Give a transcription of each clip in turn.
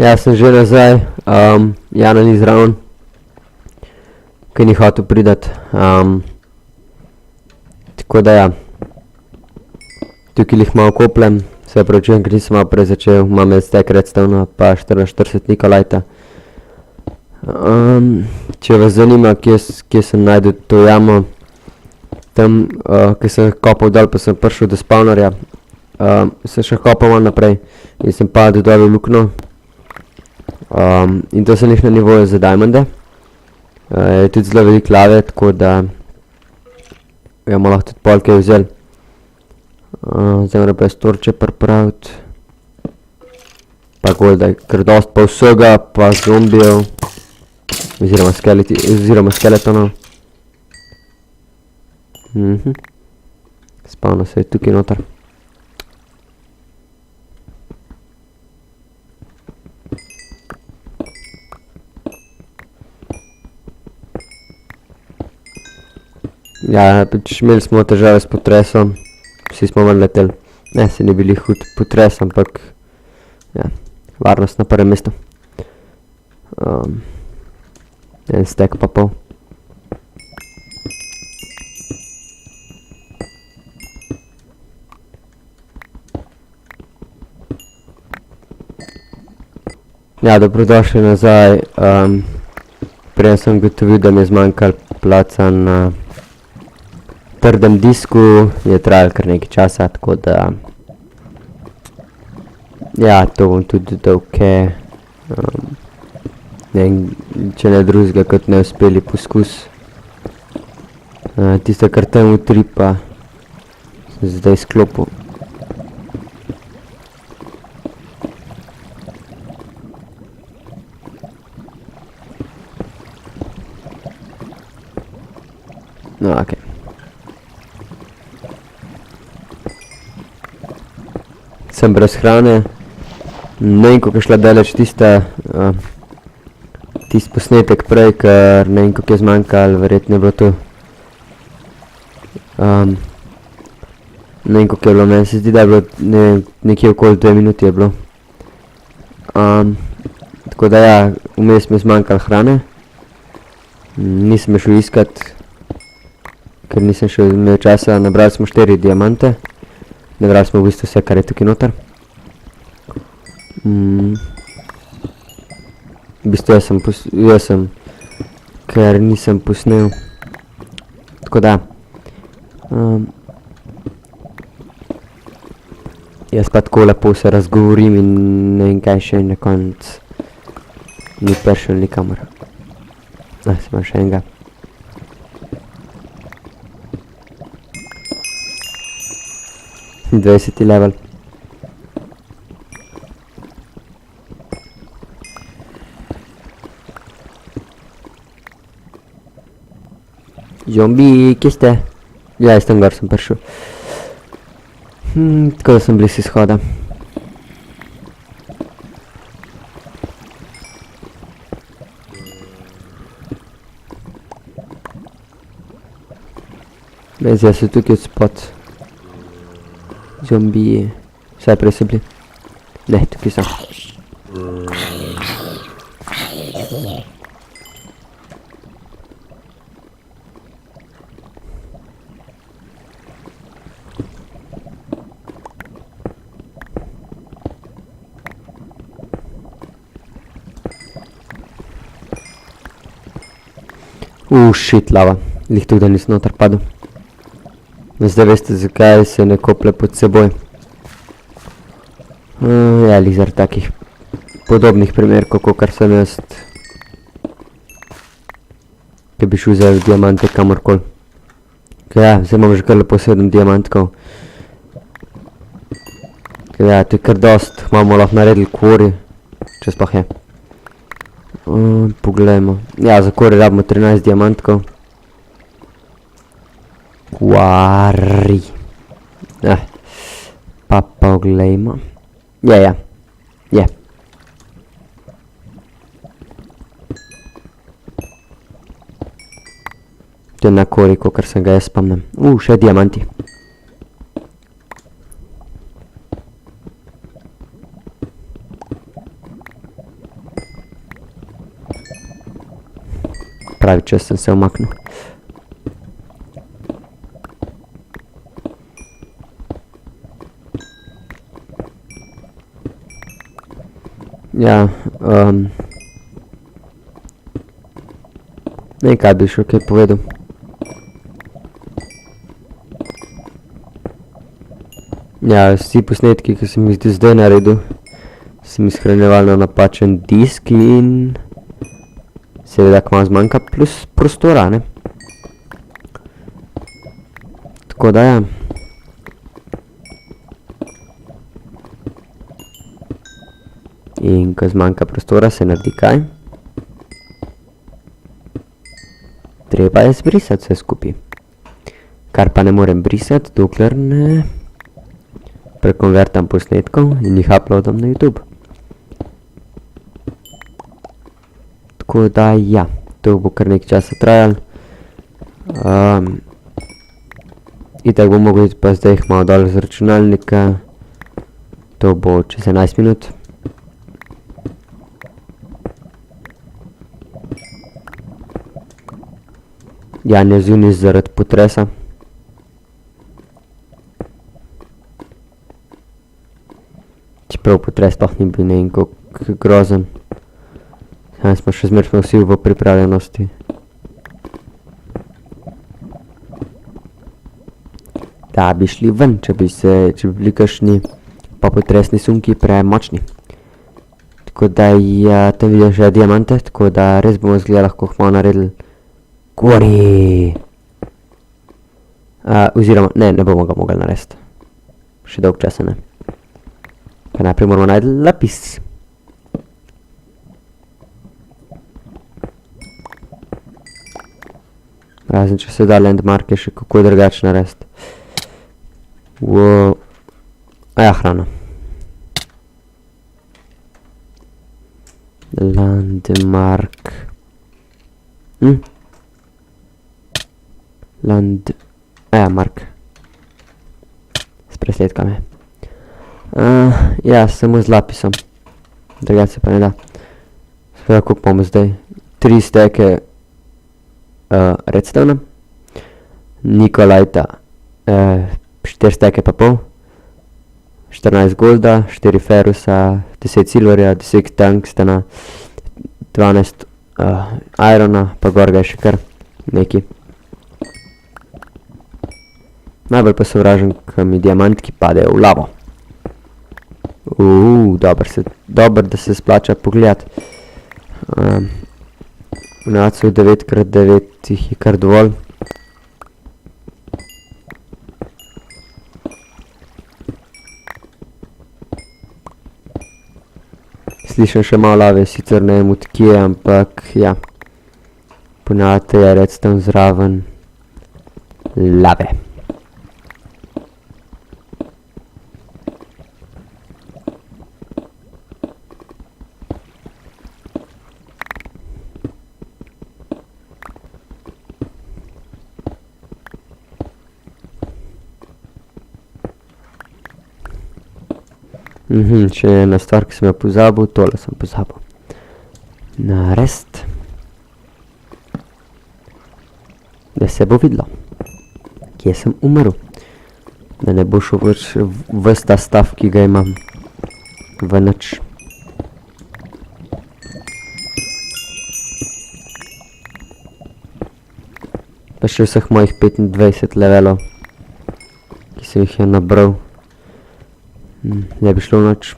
Ja, sem že nazaj, Jana ni zraven, ker ni hotel pridati, tako da ja. Tukaj lih malo koplem, se opravičujem, ker nisem malo prej začel, imam jaz stack redstone pa 44 nikolajta. Če vas zanima, kje sem najdel to jamo, tam, ke sem kopal dol, pa sem prišel do spawnerja, sem še kopal malo naprej in sem padel dol v luknjo. In to sem jih na nivoju za diamonde. Je tudi zelo veliko lave, tako da jo bomo lahko tudi pol kaj vzeli. Zdaj moram pa jaz torče pripraviti. Pa golda, ker dosti pa vsega, pa zombijev, oziroma skeletonov. Spavno se je tukaj noter. Ja, pač imeli smo težave s potresom, vsi smo ven leteli. Ne, se ni bili hud potres, ampak ja, varnost na prvem mestu. En stack pa pol. Ja, dobrodošli nazaj. Prej sem ugotovil, da mi je zmanjkalo placa na trdem disku, je trajalo kar nekaj časa, tako da ja, to bom tudi dodal kaj, če ne drugega kot neuspeli poskus. Tisto, kar tam utripa, sem zdaj sklopil. No, okej. Sem brez hrane, ne vem, koliko je šla daleč tista, tisti posnetek prej, ker ne vem, koliko je zmanjkalo, verjetno je bilo to. Ne vem, koliko je bilo, meni se zdi, da je bilo nekje okoli 2 minuti je bilo. Tako da ja, vmes mi je zmanjkalo hrane, nisem šel iskat, ker nisem šel imel časa, nabrali smo 4 diamante. Nabrali smo v bistvu vse, kar je tukaj noter. V bistvu jaz sem, ker nisem posnel. Tako da. Jaz pa tako lepo se razgovorim in ne vem kaj še na konec. Ni prišel nikamor. Sem imel še enega. Dvajseti level. Zombi, kje ste? Ja, iz tam gor sem prišel. Tako da sem blizu izhoda. Zdaj so tukaj spot. Zombiji, vsaj prej so bili. Ne, tukaj so. Shit, lava. Lih tudi, da nisem noter padel. Zdaj veste, zakaj se ne kople pod seboj. Ja, lih zaradi takih podobnih primerkov, kakor sem jaz. Ki bi šel za diamante kamorkoli. Ja, zdaj imam že kar lepo 7 diamantkov. Ja, to je kar dost, imamo lahko naredili kvori, če sploh je. Poglejmo. Ja, za kvori rabimo 13 diamantkov. Kvari. Pa poglejmo. Ja. Je. To je na kori, kakor sem ga jaz spomnem. Še diamanti. pravi čas sem se umaknil. Ja, ne, kaj bi še kaj povedal. Ja, vsi posnetki, ki sem jih zdaj naredil, sem jih shranjeval na napačen disk in seveda kmalu zmanjka plus prostora, ne. Tako da ja. In ko zmanjka prostora, se naredi kaj? Treba je zbrisati vse skupaj. Kar pa ne morem brisati, dokler ne prekonvertam posnetkov in jih uploadam na YouTube. Tako da ja, to bo kar nekaj časa trajalo. Itak bom mogel iti pa zdaj malo dol z računalnika. To bo čez 11 minut. Jan je zunaj zaradi potresa. Čeprav potres sploh ni bil ne vem koliko grozen. Smo še zmeraj vsi v pripravljenosti. Da bi šli ven, če bi bili kakšni popotresni sunki premočni. Tako da ja, tam vidim že diamante, tako da res bomo izgleda lahko malo naredili gori. Oziroma, ne bomo ga mogli narediti. Še dolg časa ne. Pa najprej moramo najti lapis. Razen, če se da landmarke še kako drugače narediti. Wow. Aja, hrana. Landmark. Mark. S presledkami. Ja, samo z lapisom. Drugače se pa ne da. Seveda, koliko bomo zdaj? 3 steke redstone, Nikolajta 4 steke pa pol, 14 golda, 4 ferusa, 10 silverja, 10 tungstena, 12 irona, pa gor ga je še kar neki. Najbolj pa sovražim, ko mi diamantki padejo v lavo. Dobro, da se splača pogledati. V nacu 9x9 jih je kar dovolj. Slišam še malo lave, sicer ne vem od kje, ampak ja. Ponavadi je redstone zraven lave. Še ena stvar, ki sem jo pozabil, tole sem pozabil narediti. Da se bo videlo, kje sem umrl. Da ne bo šel več ves ta stav, ki ga imam v nič. Pa še vseh mojih 25 levelov, ki sem jih nabral. Ne bi šlo noč.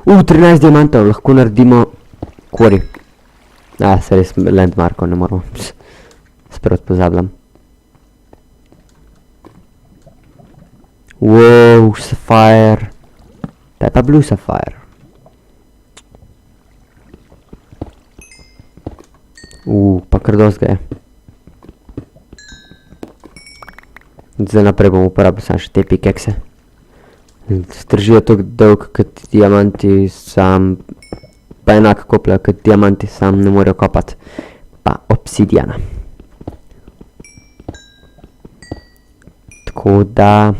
13 diamantov, lahko naredimo kori. Se res landmarkov ne moramo. Sprot pozabljam. Wow, sapphire. Daj pa blue sapphire. Pa kar dosti ga je. Zdaj naprej bom uporabljal samo še te pikekse. Stržijo toliko dolg kot diamanti, sam pa enako kopljajo kot diamanti, sam ne morejo kopati. Pa obsidiana. Tako da,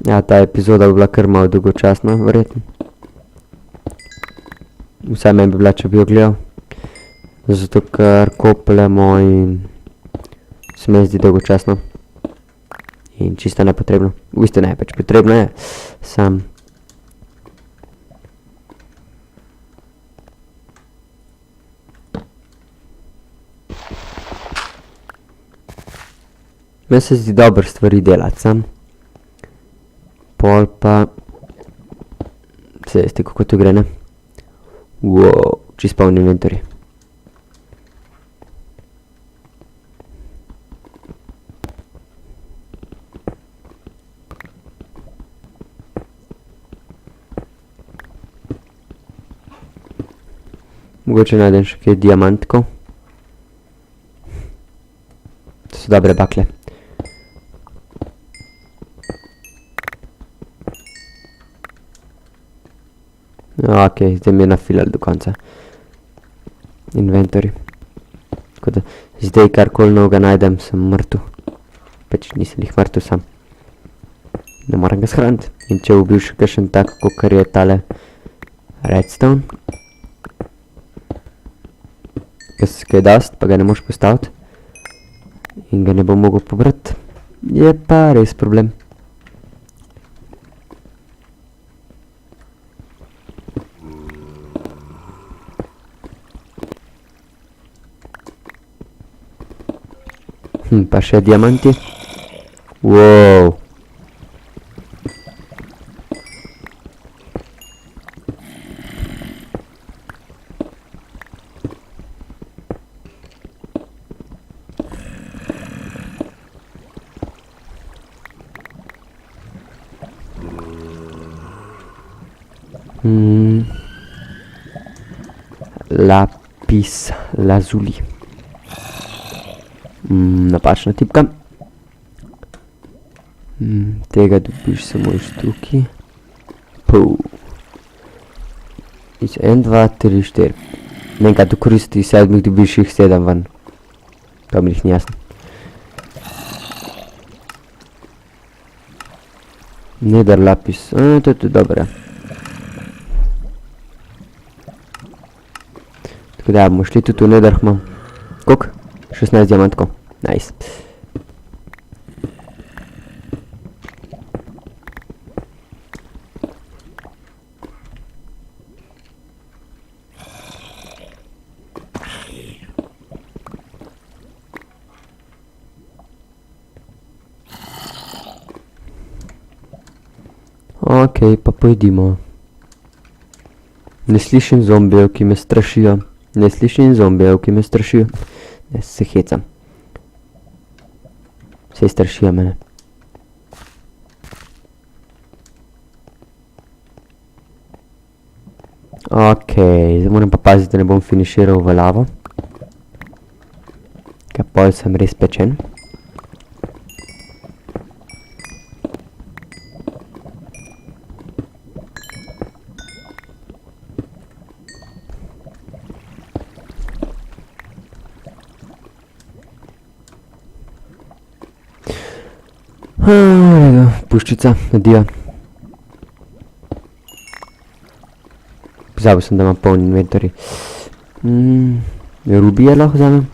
Ja, ta epizoda bi bila kar malo dolgočasna, verjetno. Vsaj meni bi bila, če bi jo gledal. Zato, ker kopljemo in se mi zdi dolgočasno. In čisto nepotrebno. V bistvu ne, pač potrebno je. Sam. Meni se zdi dobro stvari delati sam. Pol pa... Se veste, kako to gre, ne? Wow, čist poln inventarij. Mogoče najdem še kaj diamantkov. To so dobre bakle. Ok, zdaj mi je nafilal do konca. Inventory. Tako da zdaj karkoli novega najdem, sem mrtev. Pač nisem jih mrtev sam. Ne moram ga shraniti. In če bi bil še kakšen tak, kakor je tale redstone. Kaj dost, pa ga ne moš postaviti. In ga ne bom mogel pobrati. Je pa res problem. Pa še diamanti. Wow. Lapis lazuli. Napačna tipka. Tega dobiš samo iz tukaj. Iz 1, 2, 3, 4. Ne, kaj to koristi, 7 dobiš jih 7 ven. To mi jih ni jasno. Nether lapis, to je tudi dobro. Tako da bomo šli tudi v nether, imam. Koliko? 16 diamantkov. Nice. Ok, pa pojdimo. Ne slišim zombijev, ki me strašijo. Ne slišim zombijev, ki me strašijo. Ne, se hecam. Vse strašijo mene. Ok, zdaj moram pa paziti, da ne bom finiširal v lavo. Ker pol sem res pečen. Puščica, adijo. Pozabil sem, da imam poln inventarij. Rubije lahko vzamem.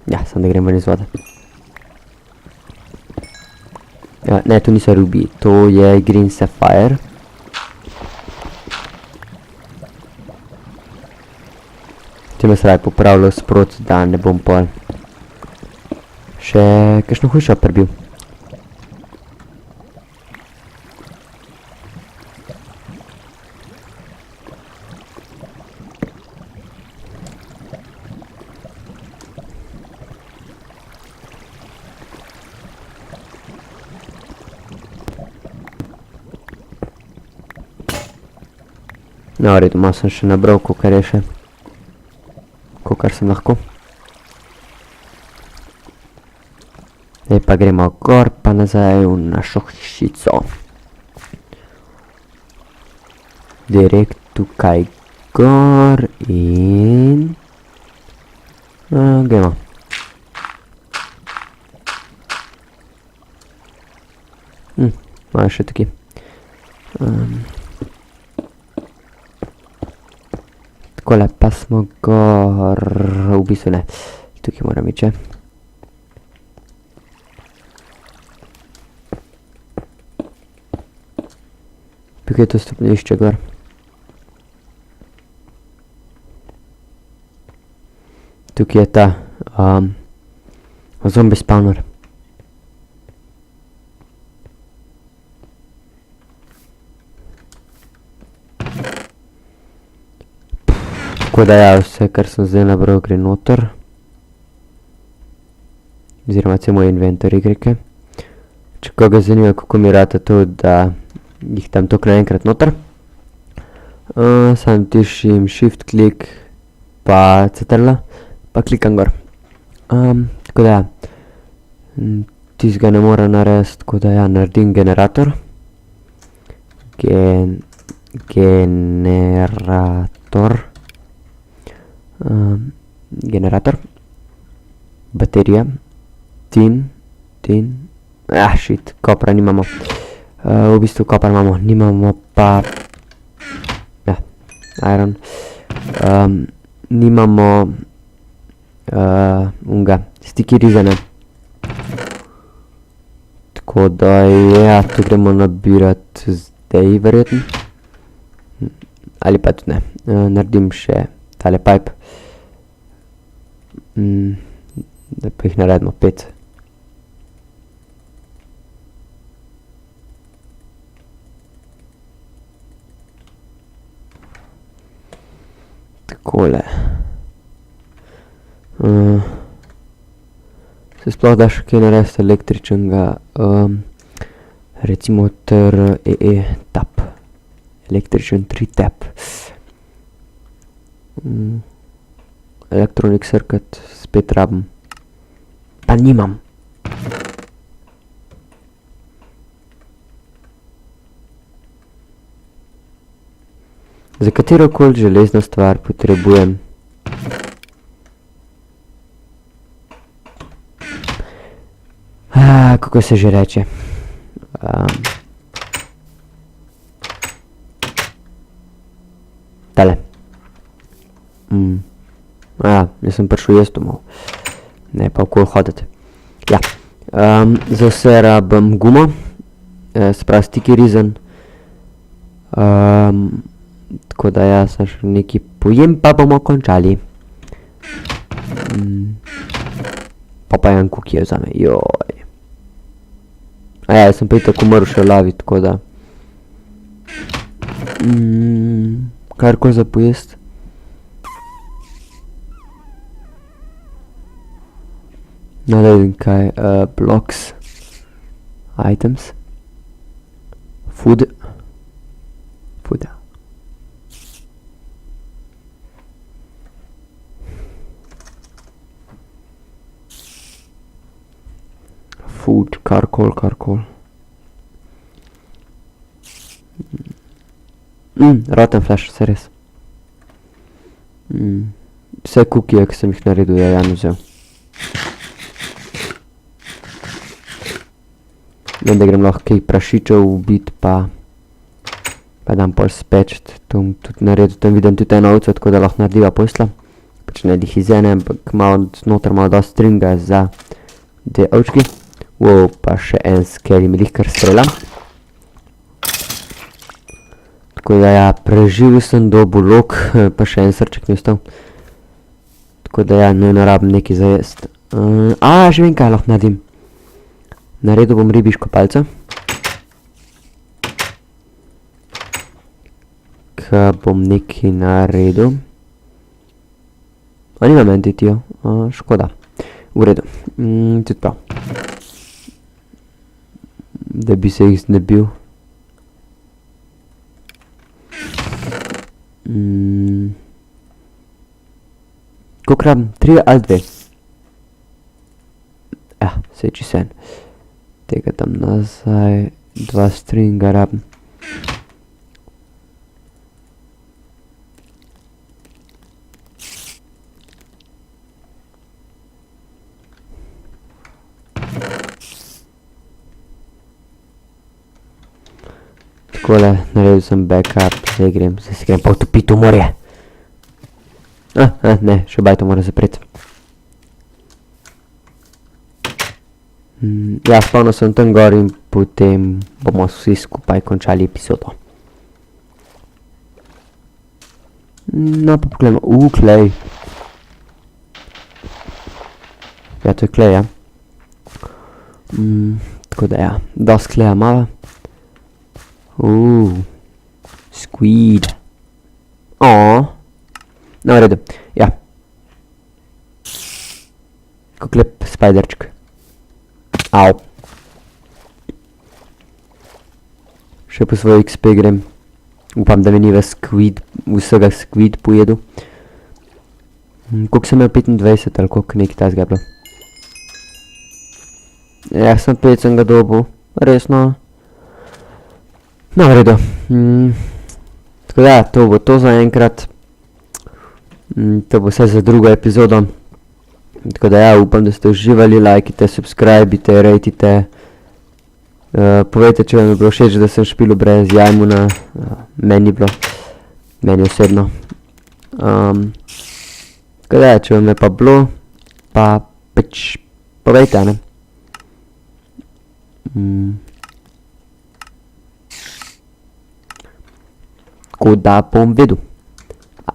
Ja, samo da grem ven iz vode. Ne, to niso rubiji, to je green sapphire. Če me se raj popravljal sprot, da ne bom pol še kakšno hujšo prebil. No, v redu, malo sem še nabral, kakor je še. Kakor sem lahko. Zdaj pa gremo gor, pa nazaj v našo hišico. Direkt tukaj gor in... gremo. Malo še tukaj. Takole, pa smo gor, v bistvu ne. Tukaj moram ići. Tukaj je to stopnišče gor. Tukaj je ta zombie spawner. Tako da ja, vse kar sem zdaj nabral gre noter. Oziroma cel moj inventor igrike. Če koga zanima, kako mi rata to, da jih tam tok naenkrat noter. Sam tišim shift klik, pa ctrl, pa klikam gor. Tako da ja, tistega ne moram narediti, tako da ja, naredim generator. Generator. Baterija. Tin. Shit, kopra nimamo. V bistvu kopra imamo, nimamo pa... Ja, iron. Nimamo... sticky rizane. Tako da ja, to gremo nabirat zdaj verjetno. Ali pa tudi ne. Naredim še tale pipe. Da pa jih naredimo 5. Takole. Se sploh da še kaj narediti električnega, recimo tap. Električen 3 tap. Electronic circuit spet rabim. Pa nimam. Za katerokoli železno stvar potrebujem kako se že reče? Tale. Jaz sem prišel jaz domov. Ne pa okoli hoditi. Ja. Za vse rabim gumo. Se pravi sticky resin. Tako da ja, sem še nekaj pojem, pa bomo končali. Pa en kukije vzame, joj. Jaz sem pa itak umrl še v lavi, tako da. Karkoli za pojest. Naredim kaj, blocks, items, food. Food, karkoli. Rotten flash, se res. Vse kukije, ki sem jih naredil, je Jan vzel. Vem, da grem lahko kaj prašičev ubit, pa dam pol spečt. To bom tudi naredil, tam vidim tudi eno ovco, tako da lahko narediva posla. Pač ne dih iz ene, ampak noter malo dosti stringa za te ovčki. Wow, pa še en scary mi lih kar strela. Tako da ja, preživel sem dobu lok, pa še en srček mi je ostal. Tako da ja, nujno rabim nekaj za jest. Že vem kaj lahko naredim. Naredil bom ribiško palco. Ka bom nekaj naredil. Nimam entitijo, škoda. V redu, tudi prav. Da bi se jih znebil. Koliko rabim? 3 ali 2? Saj čisto en. Tega tam nazaj, 2 stringa rabim. Takole, naredil sem backup, zdaj se grem pa utopiti v morje. Ne, še bajto mora zapreti. Ja, spavno sem tam gor in potem bomo vsi skupaj končali epizodo. No, pa pogledamo. Klej. Ja, to je klej, ja. Tako da ja, dost kleja mava. Squid. No, v redu, ja. Kako lep spiderček. Au. Še po svoj XP grem. Upam, da mi ni vsega squid pojedu. Koliko sem imel? 25 ali koliko nekaj tazga bilo. Ja, sem 5 sem ga dobil. Resno. No, v redu. Tako da, to bo to za enkrat. To bo vse za drugo epizodo. Tako da ja, upam, da ste uživali, lajkite, subscribite, rejtite. Povejte, če vam je bilo všeč, da sem špilil brez Jajmuna. Meni bilo. Meni osebno. Tako da ja, če vam je pa bilo, pa pač povejte, ne. Tako da bom vedel.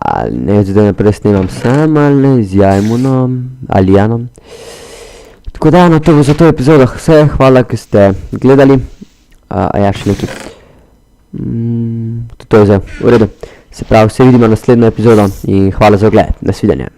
Ali ne, zdaj naprej snemam sam ali ne, z Jajmunom ali Janom. Tako da, no, to bo za to epizodo vse. Hvala, ki ste gledali. Ja, še nekaj. To je zdaj, v redu. Se pravi, se vidimo naslednjo epizodo in hvala za ogled. Nasvidenje.